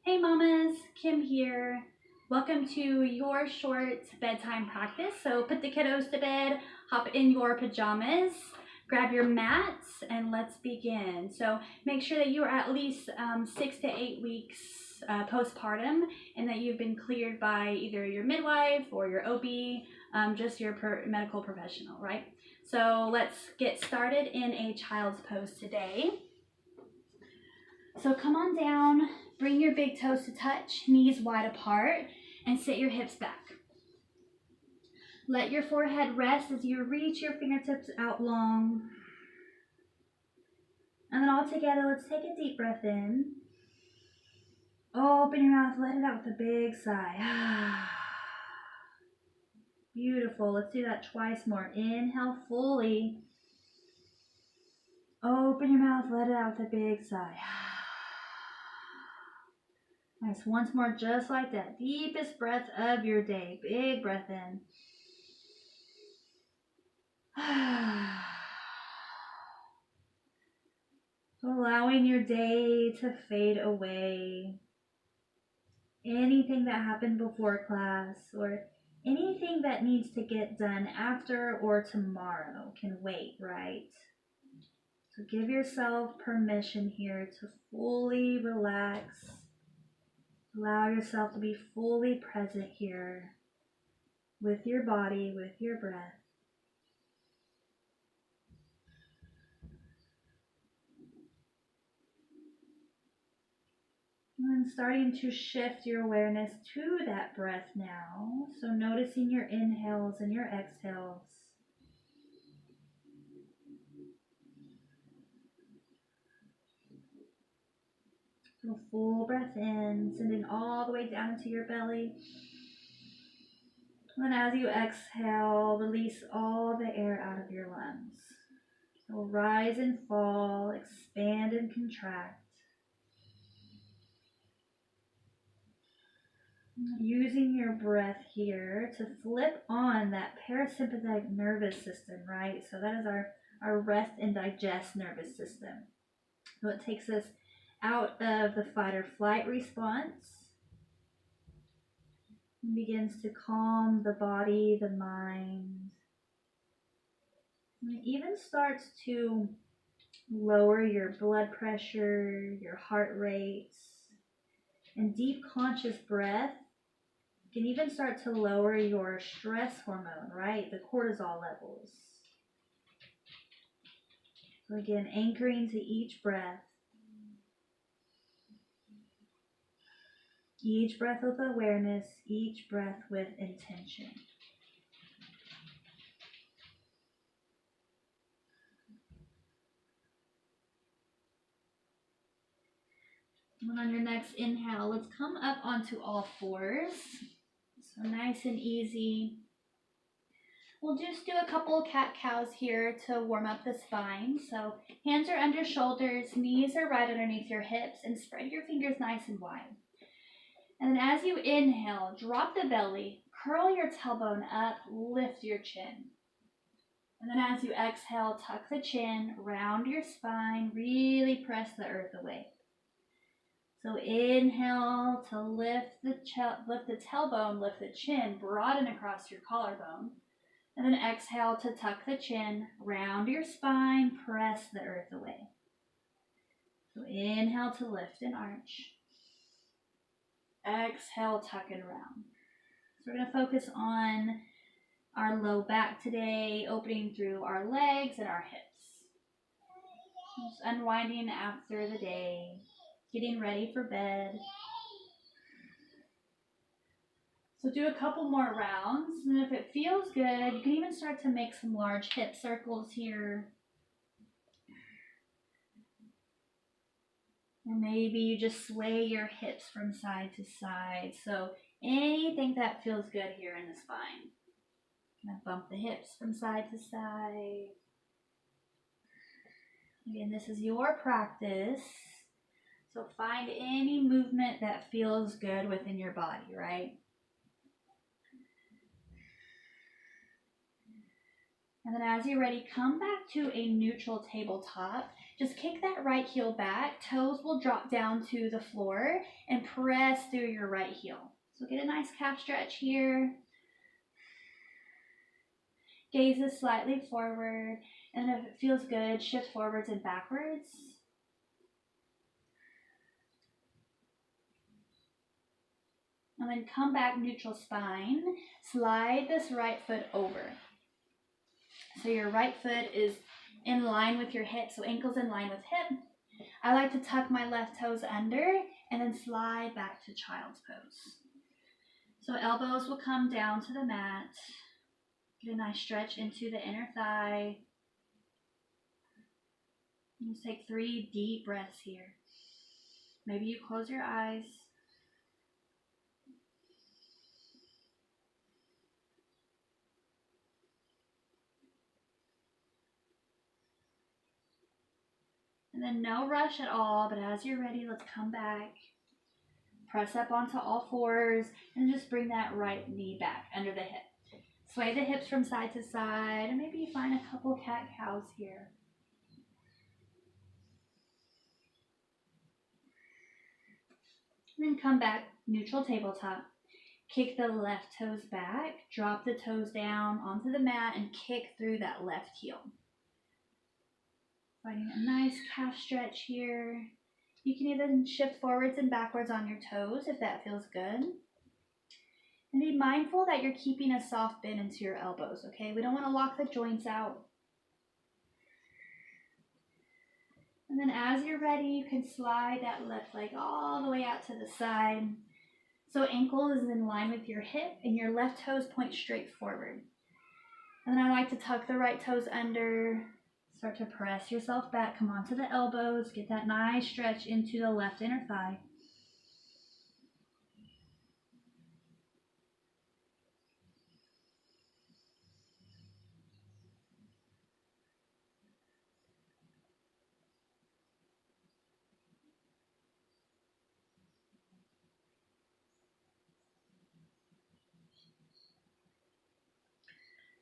Hey mamas, Kim here. Welcome to your short bedtime practice. So put the kiddos to bed, hop in your pajamas, grab your mats, and let's begin. So make sure that you are at least 6 to 8 weeks postpartum and that you've been cleared by either your midwife or your OB, just your medical professional, right? So let's get started in a child's pose today. So come on down, bring your big toes to touch, knees wide apart, and sit your hips back. Let your forehead rest as you reach your fingertips out long. And then all together, let's take a deep breath in. Open your mouth, let it out with a big sigh. Beautiful. Let's do that twice more. Inhale fully. Open your mouth, let it out with a big sigh. Nice. Once more, just like that. Deepest breath of your day. Big breath in. Allowing your day to fade away. Anything that happened before class or anything that needs to get done after or tomorrow can wait, right? So give yourself permission here to fully relax. Allow yourself to be fully present here with your body, with your breath. And starting to shift your awareness to that breath now. So noticing your inhales and your exhales. So full breath in, sending all the way down into your belly. And as you exhale, release all the air out of your lungs. So rise and fall, expand and contract. Using your breath here to flip on that parasympathetic nervous system, right? So that is our rest and digest nervous system. So it takes us out of the fight or flight response and begins to calm the body, the mind. And it even starts to lower your blood pressure, your heart rates, and deep conscious breath can even start to lower your stress hormone, right? The cortisol levels. So again, anchoring to each breath. Each breath with awareness, each breath with intention. And on your next inhale, let's come up onto all fours. So nice and easy. We'll just do a couple cat-cows here to warm up the spine. So hands are under shoulders, knees are right underneath your hips, and spread your fingers nice and wide. And then as you inhale, drop the belly, curl your tailbone up, lift your chin. And then as you exhale, tuck the chin, round your spine, really press the earth away. So inhale to lift the tailbone, lift the chin, broaden across your collarbone. And then exhale to tuck the chin, round your spine, press the earth away. So inhale to lift and arch. Exhale, tuck and round. So we're going to focus on our low back today, opening through our legs and our hips. Just unwinding after the day, getting ready for bed. So do a couple more rounds, and if it feels good, you can even start to make some large hip circles here. And maybe you just sway your hips from side to side. So anything that feels good here in the spine. Gonna bump the hips from side to side. Again, this is your practice. So find any movement that feels good within your body, right? And then as you're ready, come back to a neutral tabletop. Just kick that right heel back. Toes will drop down to the floor and press through your right heel. So get a nice calf stretch here. Gazes slightly forward, and if it feels good, shift forwards and backwards. And then come back neutral spine. Slide this right foot over. So your right foot is in line with your hip, so ankle's in line with hip. I like to tuck my left toes under and then slide back to child's pose. So elbows will come down to the mat. Get a nice stretch into the inner thigh. Just take 3 deep breaths here. Maybe you close your eyes. And then no rush at all, but as you're ready, let's come back. Press up onto all fours and just bring that right knee back under the hip. Sway the hips from side to side, and maybe you find a couple cat-cows here. And then come back, neutral tabletop. Kick the left toes back, drop the toes down onto the mat, and kick through that left heel. Finding a nice calf stretch here. You can even shift forwards and backwards on your toes if that feels good. And be mindful that you're keeping a soft bend into your elbows, okay? We don't want to lock the joints out. And then as you're ready, you can slide that left leg all the way out to the side. So ankle is in line with your hip and your left toes point straight forward. And then I like to tuck the right toes under, start to press yourself back, come onto the elbows, get that nice stretch into the left inner thigh.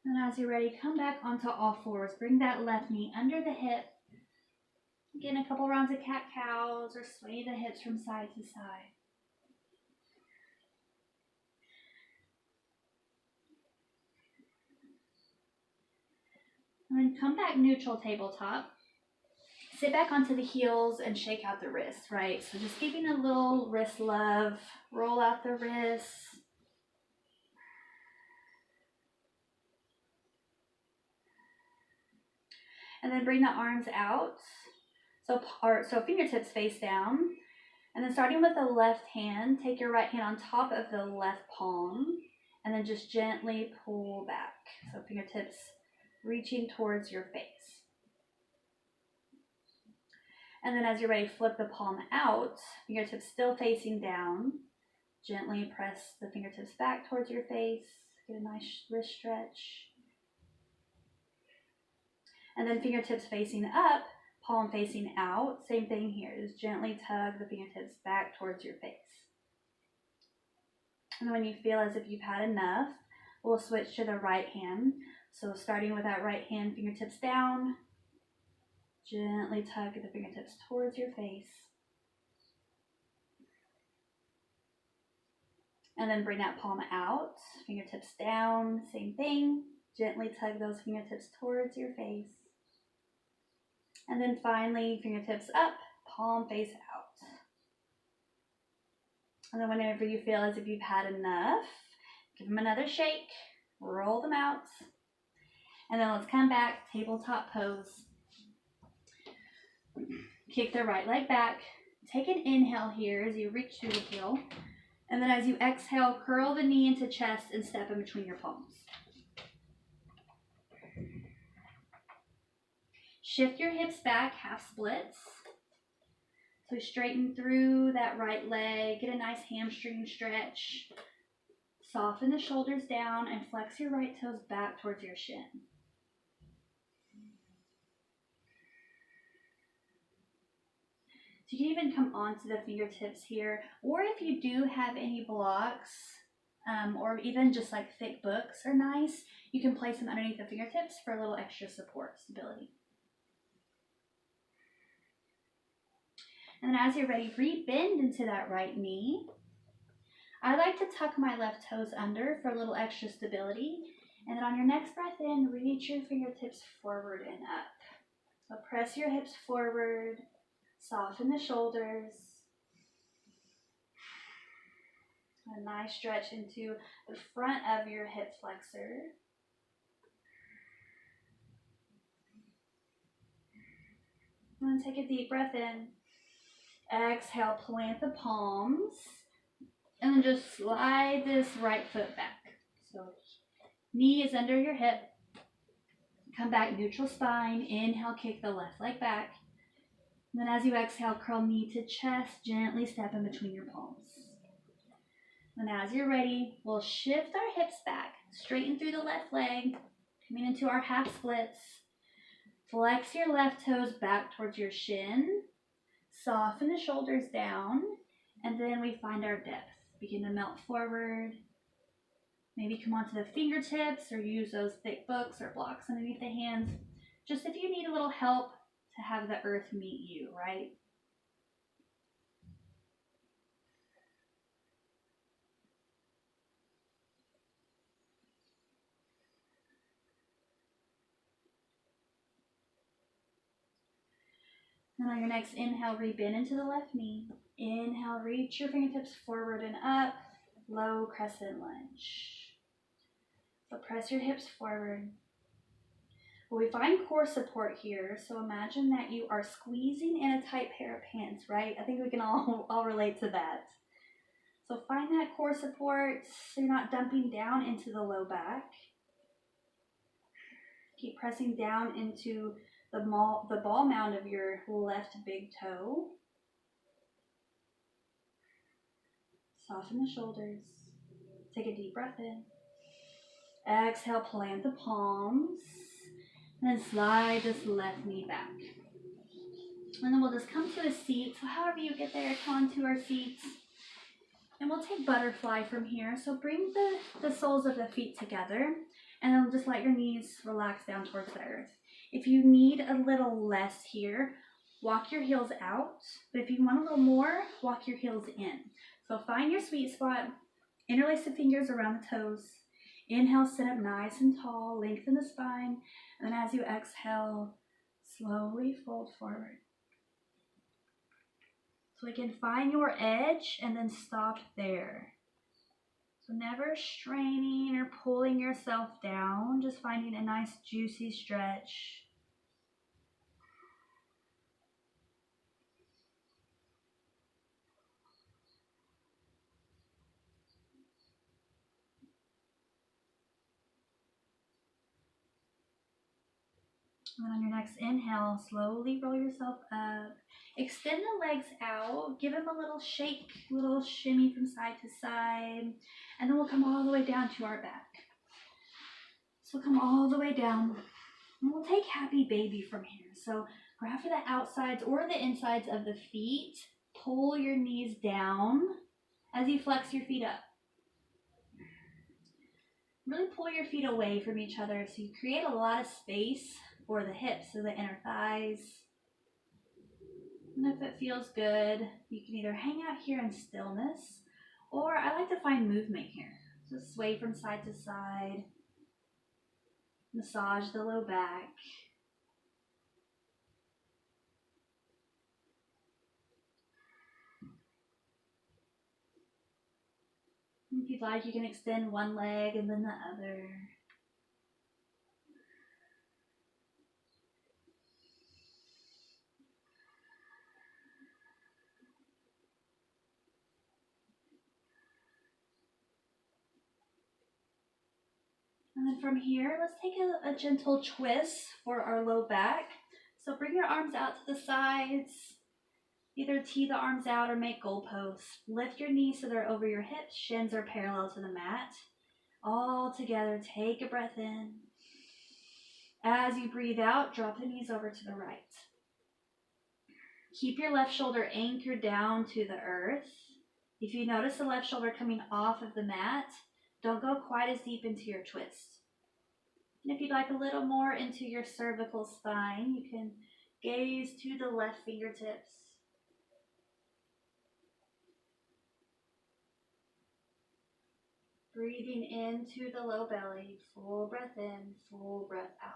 And as you're ready, come back onto all fours. Bring that left knee under the hip. Again, a couple rounds of cat-cows or sway the hips from side to side. And then come back neutral tabletop. Sit back onto the heels and shake out the wrists, right? So just giving a little wrist love. Roll out the wrists. And then bring the arms out. So fingertips face down. And then starting with the left hand, take your right hand on top of the left palm. And then just gently pull back. So fingertips reaching towards your face. And then as you're ready, flip the palm out. Fingertips still facing down. Gently press the fingertips back towards your face. Get a nice wrist stretch. And then fingertips facing up, palm facing out. Same thing here. Just gently tug the fingertips back towards your face. And when you feel as if you've had enough, we'll switch to the right hand. So starting with that right hand, fingertips down. Gently tug the fingertips towards your face. And then bring that palm out, fingertips down, same thing. Gently tug those fingertips towards your face. And then finally, fingertips up, palm face out. And then whenever you feel as if you've had enough, give them another shake, roll them out. And then let's come back, tabletop pose. Kick the right leg back. Take an inhale here as you reach through the heel. And then as you exhale, curl the knee into chest and step in between your palms. Shift your hips back, half splits. So straighten through that right leg, get a nice hamstring stretch. Soften the shoulders down and flex your right toes back towards your shin. So you can even come onto the fingertips here, or if you do have any blocks, or even just like thick books are nice, you can place them underneath the fingertips for a little extra support, stability. And then as you're ready, re-bend into that right knee. I like to tuck my left toes under for a little extra stability. And then on your next breath in, reach your fingertips forward and up. So press your hips forward, soften the shoulders. A nice stretch into the front of your hip flexor. And then take a deep breath in. Exhale, plant the palms. And then just slide this right foot back. So knee is under your hip. Come back, neutral spine. Inhale, kick the left leg back. And then as you exhale, curl knee to chest. Gently step in between your palms. And as you're ready, we'll shift our hips back. Straighten through the left leg. Coming into our half splits. Flex your left toes back towards your shin. Soften the shoulders down. And then we find our depth. Begin to melt forward. Maybe come onto the fingertips or use those thick books or blocks underneath the hands. Just if you need a little help to have the earth meet you, right? And on your next inhale, re-bend into the left knee. Inhale, reach your fingertips forward and up. Low crescent lunge. So press your hips forward. Well, we find core support here. So imagine that you are squeezing in a tight pair of pants, right? I think we can all relate to that. So find that core support so you're not dumping down into the low back. Keep pressing down into the ball mound of your left big toe. Soften the shoulders. Take a deep breath in. Exhale, plant the palms. And then slide this left knee back. And then we'll just come to a seat. So however you get there, come onto our seats. And we'll take butterfly from here. So bring the soles of the feet together. And then just let your knees relax down towards the earth. If you need a little less here, walk your heels out. But if you want a little more, walk your heels in. So find your sweet spot. Interlace the fingers around the toes. Inhale, sit up nice and tall. Lengthen the spine. And then as you exhale, slowly fold forward. So again, find your edge and then stop there. So never straining or pulling yourself down, just finding a nice juicy stretch. And then on your next inhale, slowly roll yourself up. Extend the legs out. Give them a little shake, a little shimmy from side to side. And then we'll come all the way down to our back. So come all the way down. And we'll take happy baby from here. So grab for the outsides or the insides of the feet. Pull your knees down as you flex your feet up. Really pull your feet away from each other so you create a lot of space for the hips, so the inner thighs. And if it feels good, you can either hang out here in stillness, or I like to find movement here. So sway from side to side, massage the low back. If you'd like, you can extend one leg and then the other. And then from here, let's take a gentle twist for our low back. So bring your arms out to the sides. Either tee the arms out or make goalposts. Lift your knees so they're over your hips. Shins are parallel to the mat. All together, take a breath in. As you breathe out, drop the knees over to the right. Keep your left shoulder anchored down to the earth. If you notice the left shoulder coming off of the mat, don't go quite as deep into your twist. And if you'd like a little more into your cervical spine, you can gaze to the left fingertips. breathing into the low belly, full breath in, full breath out.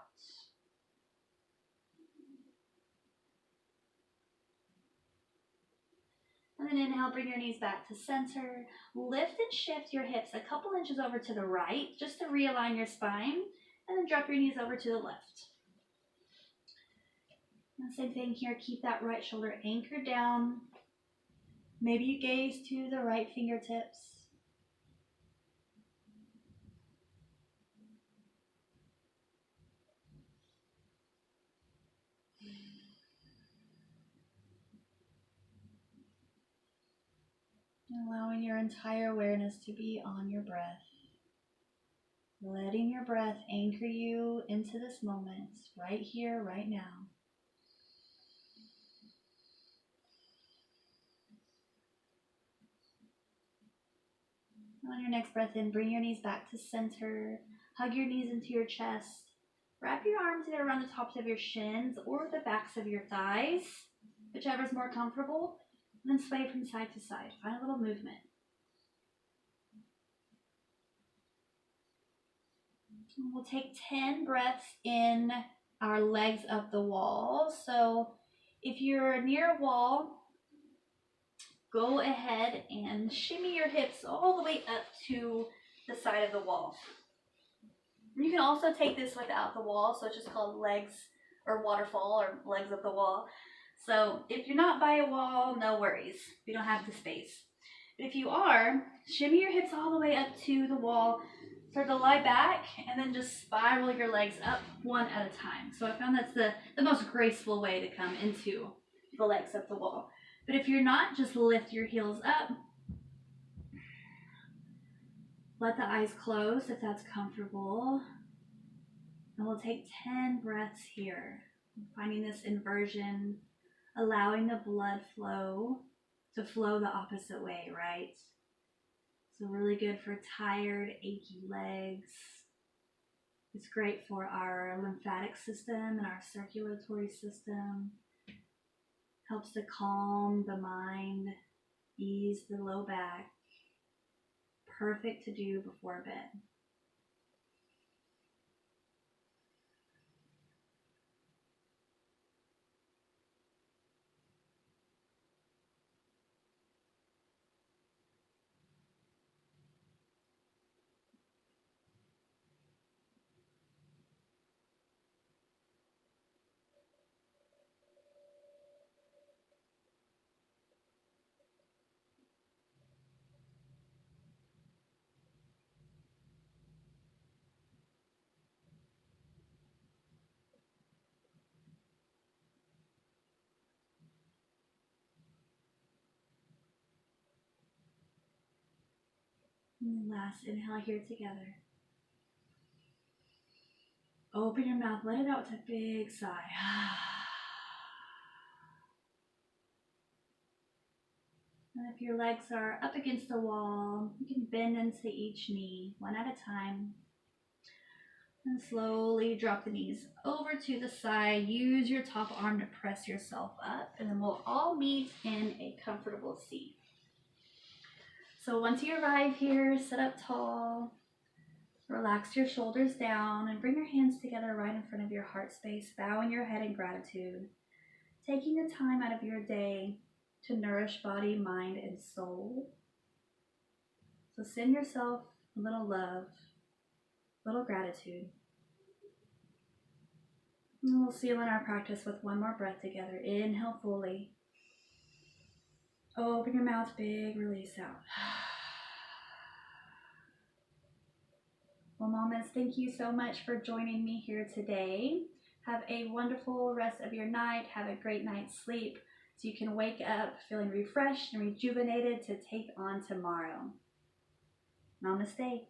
And then inhale, bring your knees back to center. Lift and shift your hips a couple inches over to the right, just to realign your spine. And then drop your knees over to the left. And same thing here, keep that right shoulder anchored down. Maybe you gaze to the right fingertips. Allowing your entire awareness to be on your breath. Letting your breath anchor you into this moment, right here, right now. On your next breath in, bring your knees back to center. Hug your knees into your chest. Wrap your arms either around the tops of your shins or the backs of your thighs, whichever is more comfortable. And then sway from side to side. Find a little movement. And we'll take 10 breaths in our legs up the wall. So if you're near a wall, go ahead and shimmy your hips all the way up to the side of the wall. You can also take this without the wall, so it's just called legs or waterfall or legs up the wall. So if you're not by a wall, no worries. We don't have the space. But if you are, shimmy your hips all the way up to the wall. Start to lie back and then just spiral your legs up one at a time. So I found that's the most graceful way to come into the legs up the wall. But if you're not, just lift your heels up. Let the eyes close if that's comfortable. And we'll take 10 breaths here. Finding this inversion, allowing the blood flow to flow the opposite way, right? So really good for tired, achy legs. It's great for our lymphatic system and our circulatory system. Helps to calm the mind, ease the low back. Perfect to do before bed. And last inhale here together. Open your mouth, let it out with a big sigh. And if your legs are up against the wall, you can bend into each knee, one at a time. And slowly drop the knees over to the side. Use your top arm to press yourself up. And then we'll all meet in a comfortable seat. So once you arrive here, sit up tall. Relax your shoulders down and bring your hands together right in front of your heart space, bowing your head in gratitude. Taking the time out of your day to nourish body, mind, and soul. So send yourself a little love, a little gratitude. And we'll seal in our practice with one more breath together. Inhale fully. Open your mouth big, release out. Well, mamas, thank you so much for joining me here today. Have a wonderful rest of your night. Have a great night's sleep so you can wake up feeling refreshed and rejuvenated to take on tomorrow. Namaste.